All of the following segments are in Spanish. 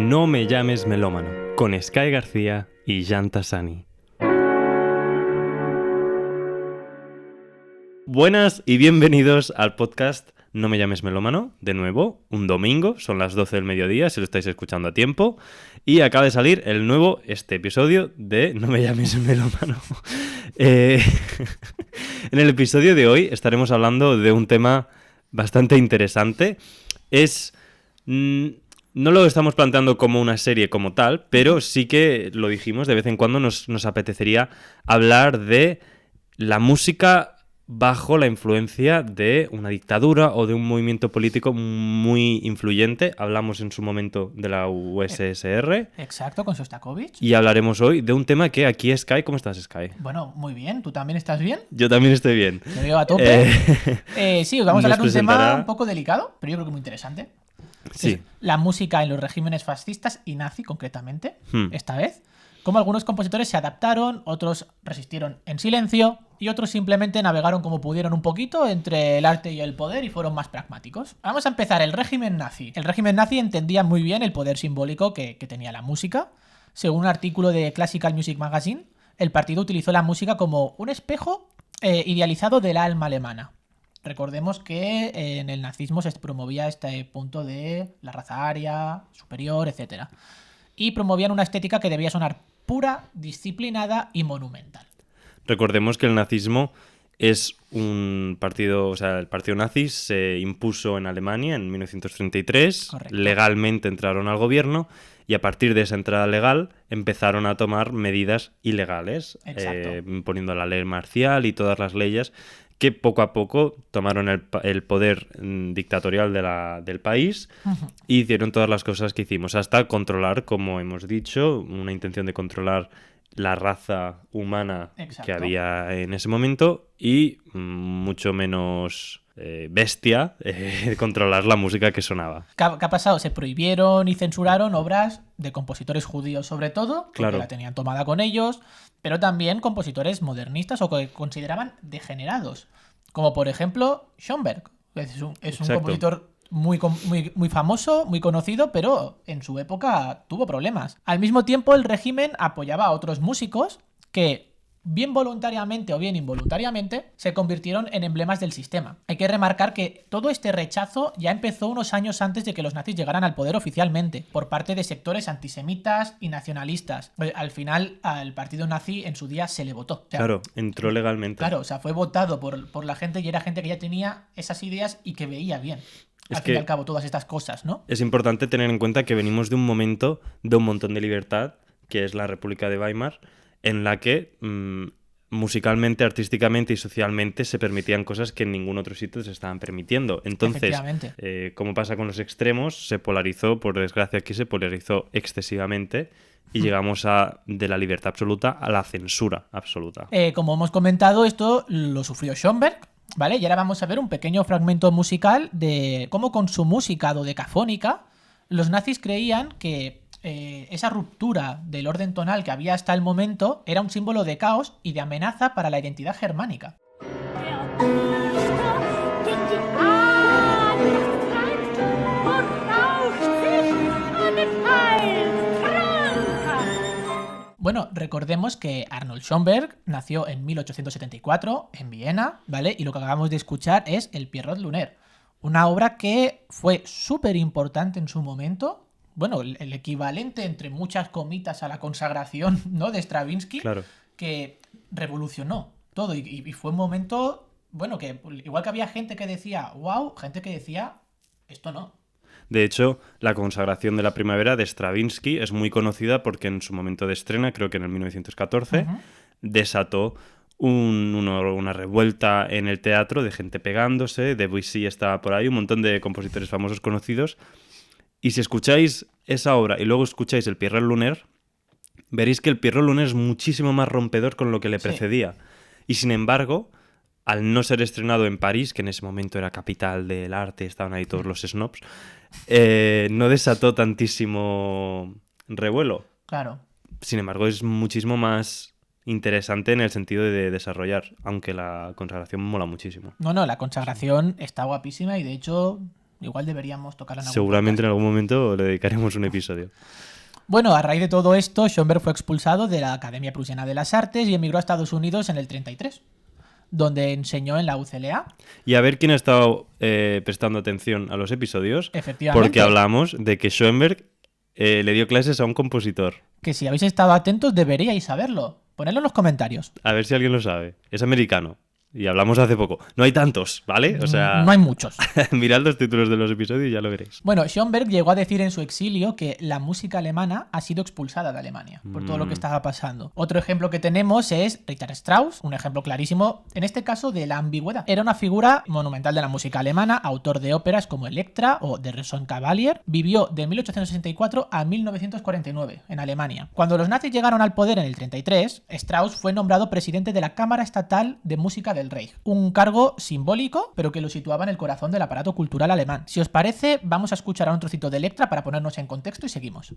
No me llames melómano, con Sky García y Jan Tassani. Buenas y bienvenidos al podcast No me llames melómano, de nuevo, un domingo, son las 12 del mediodía, si lo estáis escuchando a tiempo, y acaba de salir el nuevo, episodio de No me llames melómano. En el episodio de hoy estaremos hablando de un tema bastante interesante. No lo estamos planteando como una serie como tal, pero sí que lo dijimos, de vez en cuando nos apetecería hablar de la música bajo la influencia de una dictadura o de un movimiento político muy influyente. Hablamos en su momento de la USSR. Exacto, con Shostakovich. Y hablaremos hoy de un tema que aquí Sky... ¿Cómo estás, Sky? Bueno, muy bien. ¿Tú también estás bien? Yo también estoy bien. Te veo a tope. Sí, os vamos a hablar de un tema un poco delicado, pero yo creo que muy interesante. Sí. Es la música en los regímenes fascistas y nazi, concretamente, esta vez. Cómo algunos compositores se adaptaron, otros resistieron en silencio y otros simplemente navegaron como pudieron un poquito entre el arte y el poder y fueron más pragmáticos. Vamos a empezar, el régimen nazi. El régimen nazi entendía muy bien el poder simbólico que tenía la música. Según un artículo de Classical Music Magazine, el partido utilizó la música como un espejo idealizado del alma alemana. Recordemos que en el nazismo se promovía este punto de la raza aria, superior, etc. Y promovían una estética que debía sonar pura, disciplinada y monumental. Recordemos que el nazismo es un partido, o sea, el partido nazi se impuso en Alemania en 1933, Correcto. Legalmente entraron al gobierno y a partir de esa entrada legal empezaron a tomar medidas ilegales, imponiendo la ley marcial y todas las leyes que poco a poco tomaron el poder dictatorial del país y hicieron todas las cosas que hicimos, hasta controlar, como hemos dicho, una intención de controlar la raza humana que había en ese momento y mucho menos bestia controlar la música que sonaba. ¿Qué ha pasado? Se prohibieron y censuraron obras de compositores judíos, sobre todo, porque Claro. la tenían tomada con ellos, pero también compositores modernistas o que consideraban degenerados, como por ejemplo Schoenberg. Es un compositor muy famoso, muy conocido, pero en su época tuvo problemas. Al mismo tiempo, el régimen apoyaba a otros músicos que, bien voluntariamente o bien involuntariamente, se convirtieron en emblemas del sistema. Hay que remarcar que todo este rechazo ya empezó unos años antes de que los nazis llegaran al poder oficialmente, por parte de sectores antisemitas y nacionalistas. Al final, al partido nazi en su día se le votó. O sea, claro, entró legalmente. Claro, o sea, fue votado por la gente y era gente que ya tenía esas ideas y que veía bien. Al fin y al cabo, todas estas cosas, ¿no? Es importante tener en cuenta que venimos de un momento de un montón de libertad, que es la República de Weimar, en la que musicalmente, artísticamente y socialmente se permitían cosas que en ningún otro sitio se estaban permitiendo. Entonces, como pasa con los extremos, se polarizó, por desgracia aquí se polarizó excesivamente y llegamos de la libertad absoluta a la censura absoluta. Como hemos comentado, esto lo sufrió Schoenberg, ¿vale? Y ahora vamos a ver un pequeño fragmento musical de cómo con su música dodecafónica los nazis creían que esa ruptura del orden tonal que había hasta el momento era un símbolo de caos y de amenaza para la identidad germánica. Bueno, recordemos que Arnold Schoenberg nació en 1874 en Viena, ¿vale? Y lo que acabamos de escuchar es el Pierrot Lunaire, una obra que fue súper importante en su momento. Bueno, el equivalente, entre muchas comitas, a la consagración, ¿no?, de Stravinsky, claro, que revolucionó todo y fue un momento, bueno, que igual que había gente que decía wow, gente que decía esto no. De hecho, la consagración de la primavera de Stravinsky es muy conocida porque en su momento de estrena, creo que en el 1914, desató una revuelta en el teatro de gente pegándose, Debussy estaba por ahí, un montón de compositores famosos conocidos. Y si escucháis esa obra y luego escucháis el Pierrot Lunaire, veréis que el Pierrot Lunaire es muchísimo más rompedor con lo que le precedía. Y sin embargo, al no ser estrenado en París, que en ese momento era capital del arte, estaban ahí todos los snobs, no desató tantísimo revuelo. Claro. Sin embargo, es muchísimo más interesante en el sentido de desarrollar, aunque la consagración mola muchísimo. No, la consagración está guapísima y de hecho Igual deberíamos tocarla en algún Seguramente podcast. en algún momento le dedicaremos un episodio. Bueno, a raíz de todo esto, Schoenberg fue expulsado de la Academia Prusiana de las Artes y emigró a Estados Unidos en el 33, donde enseñó en la UCLA. Y a ver quién ha estado prestando atención a los episodios, Efectivamente. porque hablamos de que Schoenberg le dio clases a un compositor. Que si habéis estado atentos deberíais saberlo. Ponedlo en los comentarios. A ver si alguien lo sabe. Es americano. Y hablamos hace poco. No hay tantos, ¿vale? O sea, No hay muchos. mirad los títulos de los episodios y ya lo veréis. Bueno, Schoenberg llegó a decir en su exilio que la música alemana ha sido expulsada de Alemania por todo lo que estaba pasando. Otro ejemplo que tenemos es Richard Strauss, un ejemplo clarísimo, en este caso, de la ambigüedad. Era una figura monumental de la música alemana, autor de óperas como Electra o Der Rosenkavalier. Vivió de 1864 a 1949 en Alemania. Cuando los nazis llegaron al poder en el 33, Strauss fue nombrado presidente de la Cámara Estatal de Música del Reich. Un cargo simbólico, pero que lo situaba en el corazón del aparato cultural alemán. Si os parece, vamos a escuchar a un trocito de Electra para ponernos en contexto y seguimos.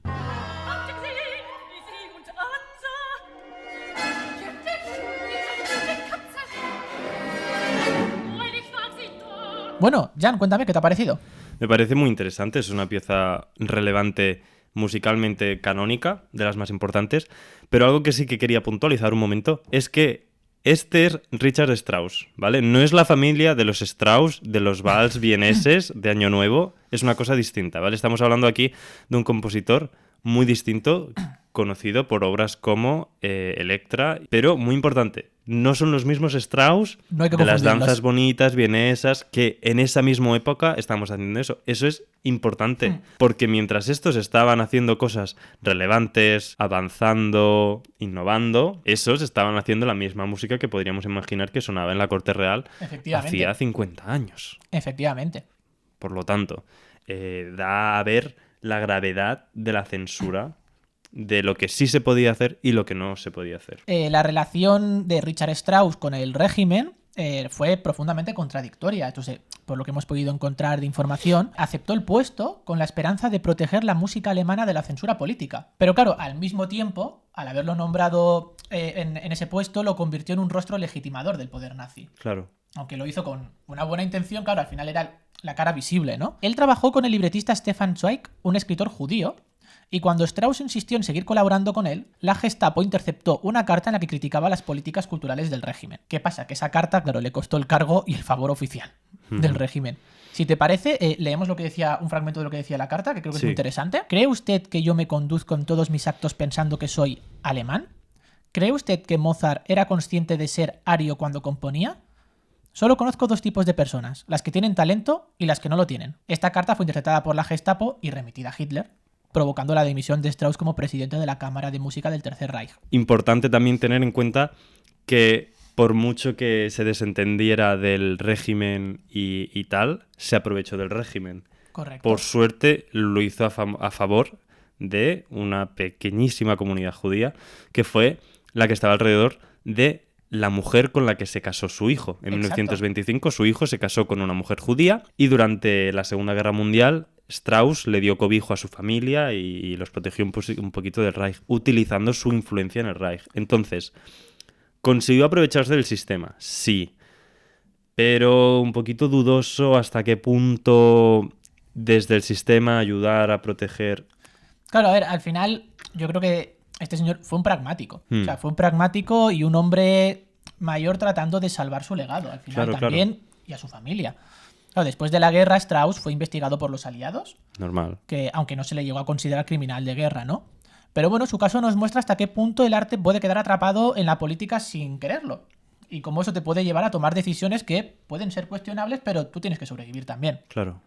Bueno, Jan, cuéntame qué te ha parecido. Me parece muy interesante. Es una pieza relevante musicalmente canónica, de las más importantes. Pero algo que sí que quería puntualizar un momento es que este es Richard Strauss, ¿vale? No es la familia de los Strauss, de los vals vieneses de Año Nuevo. Es una cosa distinta, ¿vale? Estamos hablando aquí de un compositor muy distinto, conocido por obras como Electra, pero muy importante, no son los mismos Strauss No hay que de las confundirlos. danzas bonitas vienesas que en esa misma época estamos haciendo eso. Eso es importante, porque mientras estos estaban haciendo cosas relevantes, avanzando, innovando, esos estaban haciendo la misma música que podríamos imaginar que sonaba en la corte real Efectivamente. hacía 50 años. Efectivamente. Por lo tanto, da a ver la gravedad de la censura, de lo que sí se podía hacer y lo que no se podía hacer. La relación de Richard Strauss con el régimen fue profundamente contradictoria. Entonces, por lo que hemos podido encontrar de información, aceptó el puesto con la esperanza de proteger la música alemana de la censura política. Pero claro, al mismo tiempo, al haberlo nombrado en ese puesto, lo convirtió en un rostro legitimador del poder nazi. Claro. Aunque lo hizo con una buena intención, claro, al final era la cara visible, ¿no? Él trabajó con el libretista Stefan Zweig, un escritor judío, y cuando Strauss insistió en seguir colaborando con él, la Gestapo interceptó una carta en la que criticaba las políticas culturales del régimen. ¿Qué pasa? Que esa carta, claro, le costó el cargo y el favor oficial del régimen. Si te parece, leemos lo que decía, un fragmento de lo que decía la carta, que creo que es Sí. muy interesante. ¿Cree usted que yo me conduzco en todos mis actos pensando que soy alemán? ¿Cree usted que Mozart era consciente de ser ario cuando componía? Solo conozco dos tipos de personas, las que tienen talento y las que no lo tienen. Esta carta fue interceptada por la Gestapo y remitida a Hitler, provocando la dimisión de Strauss como presidente de la Cámara de Música del Tercer Reich. Importante también tener en cuenta que por mucho que se desentendiera del régimen y tal, se aprovechó del régimen. Correcto. Por suerte lo hizo a favor de una pequeñísima comunidad judía que fue la que estaba alrededor de la mujer con la que se casó su hijo. En Exacto. 1925 su hijo se casó con una mujer judía y durante la Segunda Guerra Mundial Strauss le dio cobijo a su familia y los protegió un poquito del Reich, utilizando su influencia en el Reich. Entonces, ¿consiguió aprovecharse del sistema? Sí. Pero un poquito dudoso hasta qué punto desde el sistema ayudar a proteger. Claro, a ver, al final yo creo que este señor fue un pragmático. O sea, fue un pragmático y un hombre mayor tratando de salvar su legado, al final Claro, también, y a su familia. Claro, después de la guerra, Strauss fue investigado por los aliados, Normal. que aunque no se le llegó a considerar criminal de guerra, ¿no? Pero bueno, su caso nos muestra hasta qué punto el arte puede quedar atrapado en la política sin quererlo. Y cómo eso te puede llevar a tomar decisiones que pueden ser cuestionables, pero tú tienes que sobrevivir también. Claro.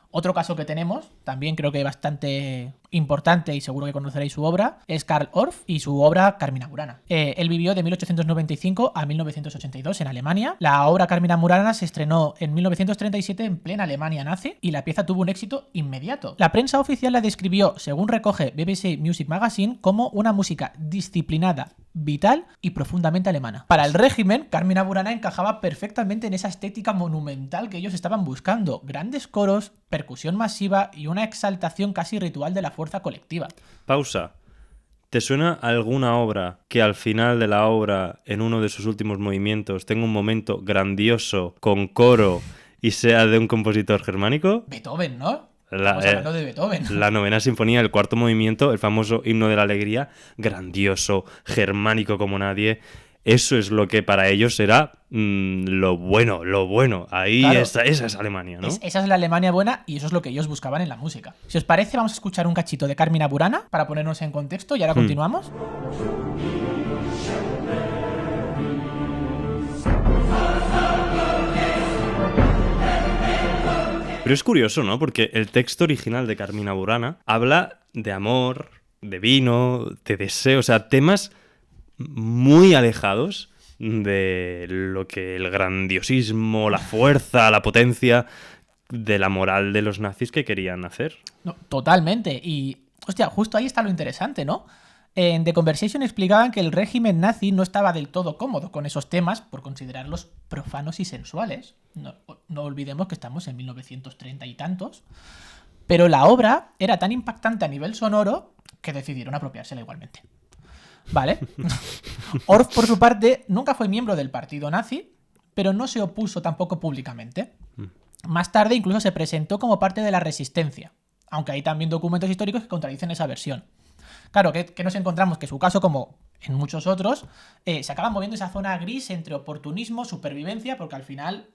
Otro caso que tenemos, también creo que bastante importante y seguro que conoceréis su obra, es Karl Orff y su obra Carmina Burana. Él vivió de 1895 a 1982 en Alemania. La obra Carmina Burana se estrenó en 1937 en plena Alemania nazi y la pieza tuvo un éxito inmediato. La prensa oficial la describió, según recoge BBC Music Magazine, como una música disciplinada, vital y profundamente alemana. Para el régimen, Carmina Burana encajaba perfectamente en esa estética monumental que ellos estaban buscando. Grandes coros, percusión masiva y una exaltación casi ritual de la fuerza colectiva. Pausa. ¿Te suena alguna obra que al final de la obra, en uno de sus últimos movimientos, tenga un momento grandioso, con coro y sea de un compositor germánico. Beethoven, ¿no? Estamos hablando de Beethoven. La novena sinfonía, el cuarto movimiento, el famoso himno de la alegría, grandioso, germánico como nadie. Eso es lo que para ellos era lo bueno. Ahí claro, esa es Alemania, ¿no? Esa es la Alemania buena y eso es lo que ellos buscaban en la música. Si os parece, vamos a escuchar un cachito de Carmina Burana para ponernos en contexto y ahora continuamos. Pero es curioso, ¿no? Porque el texto original de Carmina Burana habla de amor, de vino, de deseo, o sea, temas muy alejados de lo que el grandiosismo, la fuerza, la potencia de la moral de los nazis que querían hacer. No, totalmente. Y, hostia, justo ahí está lo interesante, ¿no? En The Conversation explicaban que el régimen nazi no estaba del todo cómodo con esos temas por considerarlos profanos y sensuales. No olvidemos que estamos en 1930 y tantos. Pero la obra era tan impactante a nivel sonoro que decidieron apropiársela igualmente. ¿Vale? Orff, por su parte, nunca fue miembro del partido nazi, pero no se opuso tampoco públicamente. Más tarde incluso se presentó como parte de la resistencia, aunque hay también documentos históricos que contradicen esa versión. Claro, que nos encontramos que su caso, como en muchos otros, se acaba moviendo esa zona gris entre oportunismo, supervivencia, porque al final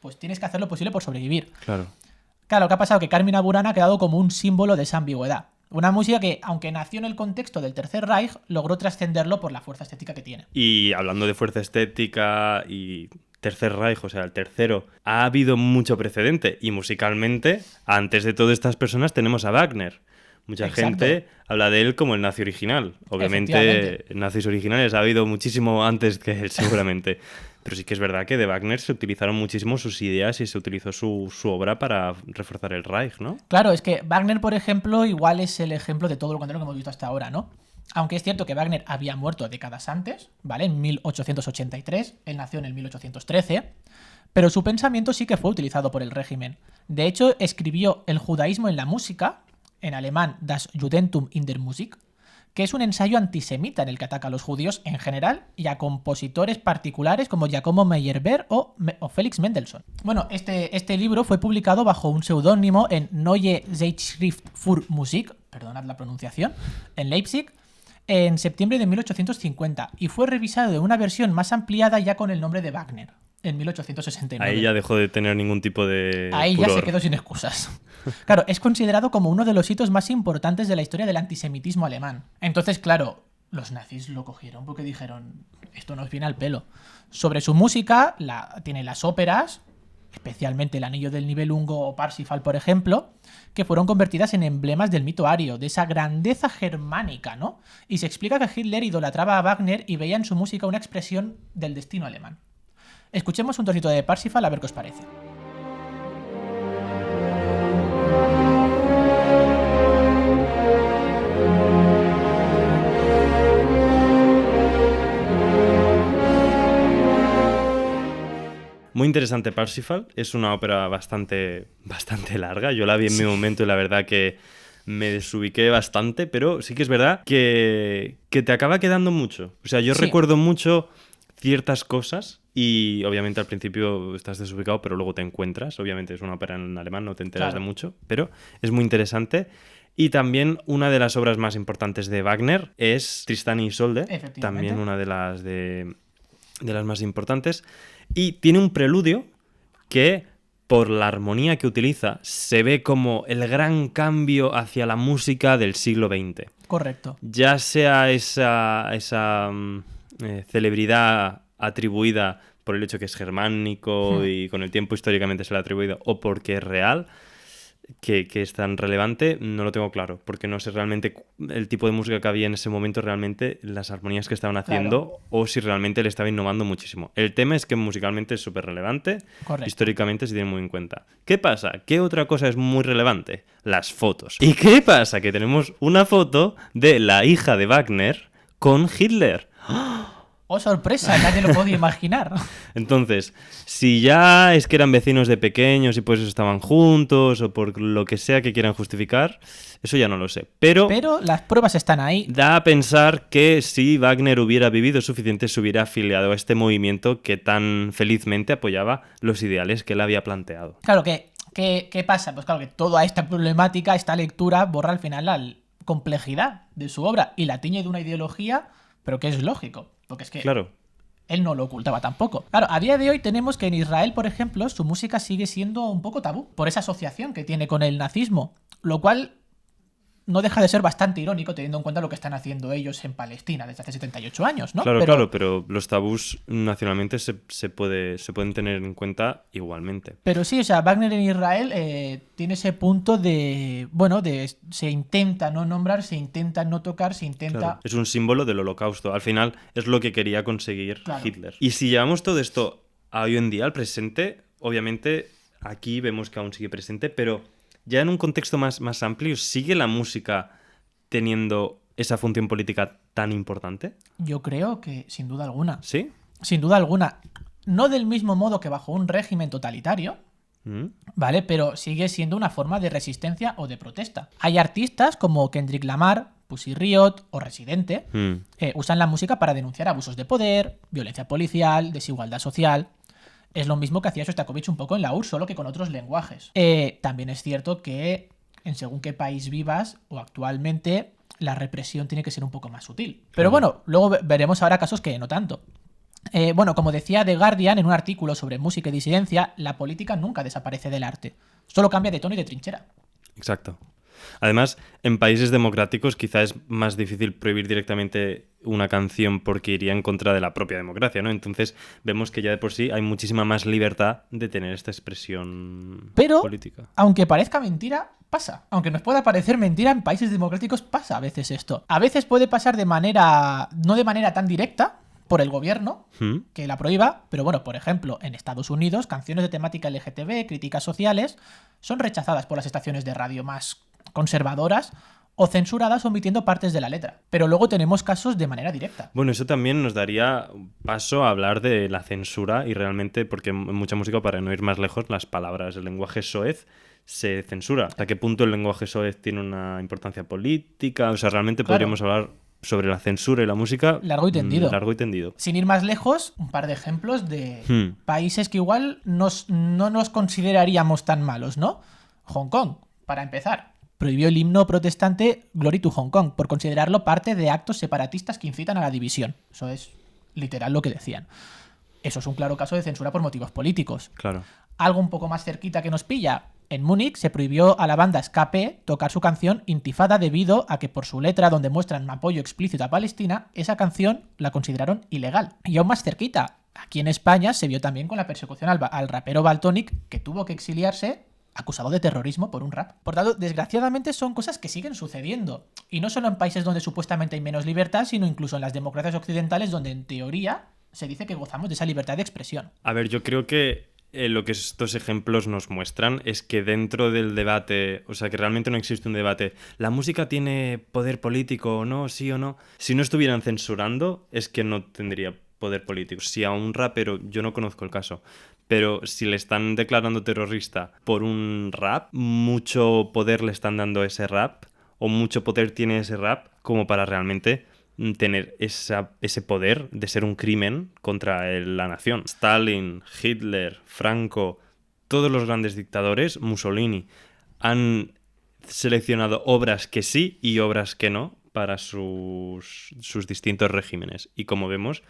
pues tienes que hacer lo posible por sobrevivir. Claro, ¿qué ha pasado? Que Carmina Burana ha quedado como un símbolo de esa ambigüedad. Una música que, aunque nació en el contexto del Tercer Reich, logró trascenderlo por la fuerza estética que tiene. Y hablando de fuerza estética y Tercer Reich, o sea, el tercero, ha habido mucho precedente. Y musicalmente, antes de todas estas personas, tenemos a Wagner. Mucha gente habla de él como el nazi original. Obviamente, nazis originales ha habido muchísimo antes que él, seguramente. Pero sí que es verdad que de Wagner se utilizaron muchísimo sus ideas y se utilizó su obra para reforzar el Reich, ¿no? Claro, es que Wagner, por ejemplo, igual es el ejemplo de todo lo contrario que hemos visto hasta ahora, ¿no? Aunque es cierto que Wagner había muerto décadas antes, ¿vale? En 1883, él nació en el 1813, pero su pensamiento sí que fue utilizado por el régimen. De hecho, escribió El judaísmo en la música, en alemán Das Judentum in der Musik, que es un ensayo antisemita en el que ataca a los judíos en general y a compositores particulares como Giacomo Meyerbeer o Felix Mendelssohn. Bueno, este libro fue publicado bajo un seudónimo en Neue Zeitschrift für Musik, perdonad la pronunciación, en Leipzig, en septiembre de 1850 y fue revisado en una versión más ampliada ya con el nombre de Wagner, en 1869. Ahí ya dejó de tener ningún tipo de Ahí furor. Ya se quedó sin excusas. Claro, es considerado como uno de los hitos más importantes de la historia del antisemitismo alemán. Entonces, claro, los nazis lo cogieron porque dijeron, esto nos viene al pelo. Sobre su música, tiene las óperas, especialmente El Anillo del Nibelungo o Parsifal, por ejemplo, que fueron convertidas en emblemas del mito ario, de esa grandeza germánica, ¿no? Y se explica que Hitler idolatraba a Wagner y veía en su música una expresión del destino alemán. Escuchemos un trocito de Parsifal a ver qué os parece. Muy interesante Parsifal, es una ópera bastante larga, yo la vi en mi momento y la verdad que me desubiqué bastante, pero sí que es verdad que te acaba quedando mucho. O sea, yo recuerdo mucho ciertas cosas y obviamente al principio estás desubicado, pero luego te encuentras. Obviamente es una ópera en alemán, no te enteras de mucho, pero es muy interesante. Y también una de las obras más importantes de Wagner es Tristán y Isolde, también una de las más importantes. Y tiene un preludio que, por la armonía que utiliza, se ve como el gran cambio hacia la música del siglo XX. Correcto. Ya sea esa celebridad atribuida por el hecho que es germánico y con el tiempo históricamente se le ha atribuido, o porque es real, que es tan relevante, no lo tengo claro, porque no sé realmente el tipo de música que había en ese momento, realmente las armonías que estaban haciendo, o si realmente le estaba innovando muchísimo. El tema es que musicalmente es súper relevante, históricamente se tiene muy en cuenta. ¿Qué pasa? ¿Qué otra cosa es muy relevante? Las fotos. ¿Y qué pasa? Que tenemos una foto de la hija de Wagner con Hitler. ¡Oh, sorpresa! Nadie lo podía imaginar. Entonces, si ya es que eran vecinos de pequeños y por eso estaban juntos o por lo que sea que quieran justificar, eso ya no lo sé. Pero las pruebas están ahí. Da a pensar que si Wagner hubiera vivido suficiente, se hubiera afiliado a este movimiento que tan felizmente apoyaba los ideales que él había planteado. Claro, ¿qué pasa? Pues claro que toda esta problemática, esta lectura, borra al final la complejidad de su obra y la tiñe de una ideología, pero que es lógico. Porque es que Claro. él no lo ocultaba tampoco. Claro, a día de hoy tenemos que en Israel, por ejemplo, su música sigue siendo un poco tabú por esa asociación que tiene con el nazismo, lo cual no deja de ser bastante irónico teniendo en cuenta lo que están haciendo ellos en Palestina desde hace 78 años, ¿no? Claro, pero los tabús nacionalmente se pueden tener en cuenta igualmente. Pero sí, o sea, Wagner en Israel tiene ese punto de, bueno, se intenta no nombrar, se intenta no tocar, se intenta... Claro, es un símbolo del holocausto. Al final es lo que quería conseguir Hitler. Y si llevamos todo esto a hoy en día, al presente, obviamente aquí vemos que aún sigue presente, pero ya en un contexto más amplio, ¿sigue la música teniendo esa función política tan importante? Yo creo que sin duda alguna. ¿Sí? Sin duda alguna. No del mismo modo que bajo un régimen totalitario, ¿vale? Pero sigue siendo una forma de resistencia o de protesta. Hay artistas como Kendrick Lamar, Pussy Riot o Residente usan la música para denunciar abusos de poder, violencia policial, desigualdad social. Es lo mismo que hacía Shostakovich un poco en la URSS, solo que con otros lenguajes. También es cierto que en según qué país vivas o actualmente la represión tiene que ser un poco más sutil. Pero bueno, luego veremos ahora casos que no tanto. Bueno, como decía The Guardian en un artículo sobre música y disidencia, la política nunca desaparece del arte. Solo cambia de tono y de trinchera. Exacto. Además, en países democráticos quizá es más difícil prohibir directamente una canción porque iría en contra de la propia democracia, ¿no? Entonces vemos que ya de por sí hay muchísima más libertad de tener esta expresión política. Pero, aunque parezca mentira, pasa. Aunque nos pueda parecer mentira, en países democráticos pasa a veces esto. A veces puede pasar de manera... no de manera tan directa, por el gobierno, que la prohíba, pero bueno, por ejemplo, en Estados Unidos, canciones de temática LGTB, críticas sociales, son rechazadas por las estaciones de radio más conservadoras o censuradas omitiendo partes de la letra. Pero luego tenemos casos de manera directa. Bueno, eso también nos daría paso a hablar de la censura y realmente, porque en mucha música, para no ir más lejos, las palabras, el lenguaje soez se censura. ¿Hasta qué punto el lenguaje soez tiene una importancia política? O sea, realmente podríamos hablar sobre la censura y la música largo y tendido. Largo y tendido. Sin ir más lejos, un par de ejemplos de países que igual no nos consideraríamos tan malos, ¿no? Hong Kong, para empezar. Prohibió el himno protestante Glory to Hong Kong por considerarlo parte de actos separatistas que incitan a la división. Eso es literal lo que decían. Eso es un claro caso de censura por motivos políticos. Claro. Algo un poco más cerquita que nos pilla. En Múnich se prohibió a la banda SKP tocar su canción Intifada debido a que por su letra, donde muestran un apoyo explícito a Palestina, esa canción la consideraron ilegal. Y aún más cerquita, aquí en España se vio también con la persecución al rapero Valtonyc, que tuvo que exiliarse acusado de terrorismo por un rap. Por tanto, desgraciadamente son cosas que siguen sucediendo. Y no solo en países donde supuestamente hay menos libertad, sino incluso en las democracias occidentales donde en teoría se dice que gozamos de esa libertad de expresión. A ver, yo creo que lo que estos ejemplos nos muestran es que dentro del debate, o sea, que realmente no existe un debate, ¿la música tiene poder político o no? ¿Sí o no? Si no estuvieran censurando, es que no tendría poder político. Si a un rapero, yo no conozco el caso, pero si le están declarando terrorista por un rap, mucho poder le están dando a ese rap, o mucho poder tiene ese rap como para realmente tener ese poder de ser un crimen contra la nación. Stalin, Hitler, Franco, todos los grandes dictadores, Mussolini, han seleccionado obras que sí y obras que no para sus distintos regímenes. Y como vemos,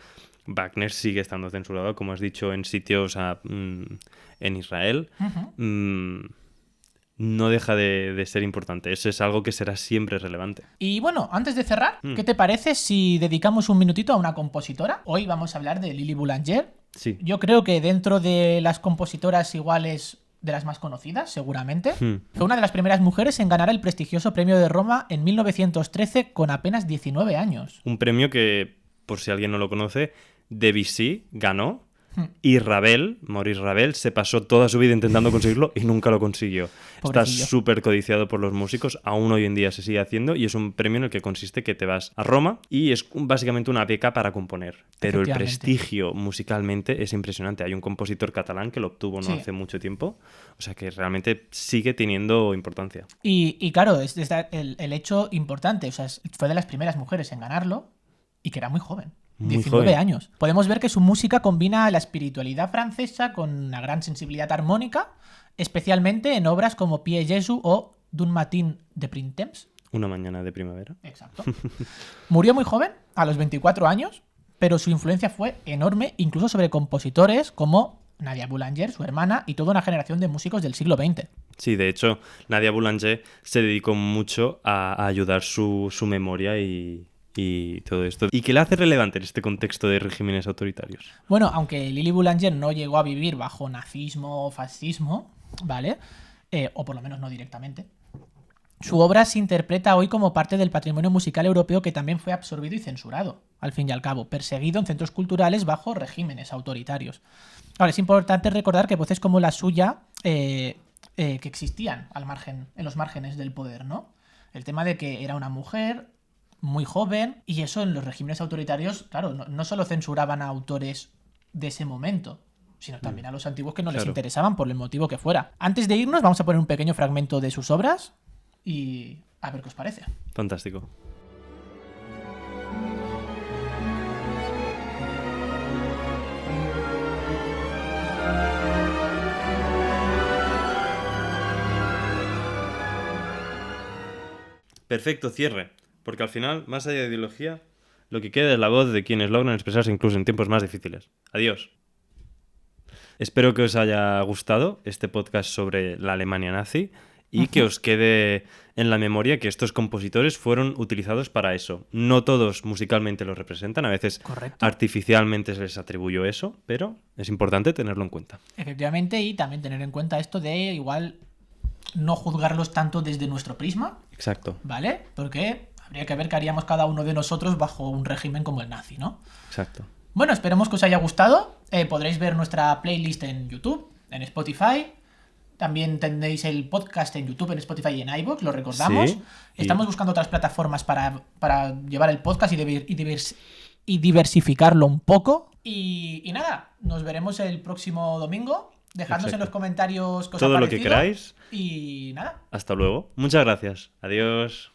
Wagner sigue estando censurado, como has dicho, en sitios en Israel. No deja de ser importante. Eso es algo que será siempre relevante. Y bueno, antes de cerrar, ¿qué te parece si dedicamos un minutito a una compositora? Hoy vamos a hablar de Lili Boulanger. Sí. Yo creo que dentro de las compositoras iguales de las más conocidas, seguramente. Fue una de las primeras mujeres en ganar el prestigioso Premio de Roma en 1913 con apenas 19 años. Un premio que, por si alguien no lo conoce, Debussy ganó Y Maurice Ravel, se pasó toda su vida intentando conseguirlo y nunca lo consiguió. Pobrecillo. Está súper codiciado por los músicos, aún hoy en día se sigue haciendo y es un premio en el que consiste que te vas a Roma y es básicamente una beca para componer. Pero el prestigio musicalmente es impresionante. Hay un compositor catalán que lo obtuvo no hace mucho tiempo, o sea que realmente sigue teniendo importancia. Y claro, es el hecho importante, o sea, fue de las primeras mujeres en ganarlo y que era muy joven. 19 años. Podemos ver que su música combina la espiritualidad francesa con una gran sensibilidad armónica, especialmente en obras como Pied Jésus o D'un matin de printemps. Una mañana de primavera. Exacto. Murió muy joven, a los 24 años, pero su influencia fue enorme, incluso sobre compositores como Nadia Boulanger, su hermana, y toda una generación de músicos del siglo XX. Sí, de hecho, Nadia Boulanger se dedicó mucho a ayudar su memoria y todo esto. ¿Y qué le hace relevante en este contexto de regímenes autoritarios? Bueno, aunque Lili Boulanger no llegó a vivir bajo nazismo o fascismo, ¿vale? O por lo menos no directamente, su obra se interpreta hoy como parte del patrimonio musical europeo que también fue absorbido y censurado, al fin y al cabo, perseguido en centros culturales bajo regímenes autoritarios. Ahora, es importante recordar que voces como la suya que existían en los márgenes del poder, ¿no? El tema de que era una mujer muy joven, y eso en los regímenes autoritarios, claro, no solo censuraban a autores de ese momento, sino también a los antiguos que no les interesaban por el motivo que fuera. Antes de irnos, vamos a poner un pequeño fragmento de sus obras y a ver qué os parece. Fantástico. Perfecto cierre. Porque al final, más allá de ideología, lo que queda es la voz de quienes logran expresarse incluso en tiempos más difíciles. Adiós. Espero que os haya gustado este podcast sobre la Alemania nazi y que os quede en la memoria que estos compositores fueron utilizados para eso. No todos musicalmente los representan, a veces artificialmente se les atribuyó eso, pero es importante tenerlo en cuenta. Efectivamente, y también tener en cuenta esto de igual no juzgarlos tanto desde nuestro prisma. Exacto. ¿Vale? Porque habría que ver qué haríamos cada uno de nosotros bajo un régimen como el nazi, ¿no? Exacto. Bueno, esperemos que os haya gustado. Podréis ver nuestra playlist en YouTube, en Spotify. También tendréis el podcast en YouTube, en Spotify y en iVoox, lo recordamos. Sí, estamos buscando otras plataformas para llevar el podcast y diversificarlo un poco. Y nada, nos veremos el próximo domingo. Dejadnos en los comentarios qué os ha parecido. Todo lo que queráis. Y nada. Hasta luego. Muchas gracias. Adiós.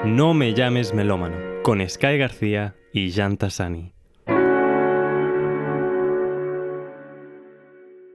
No me llames melómano, con Sky García y Jan Tassani.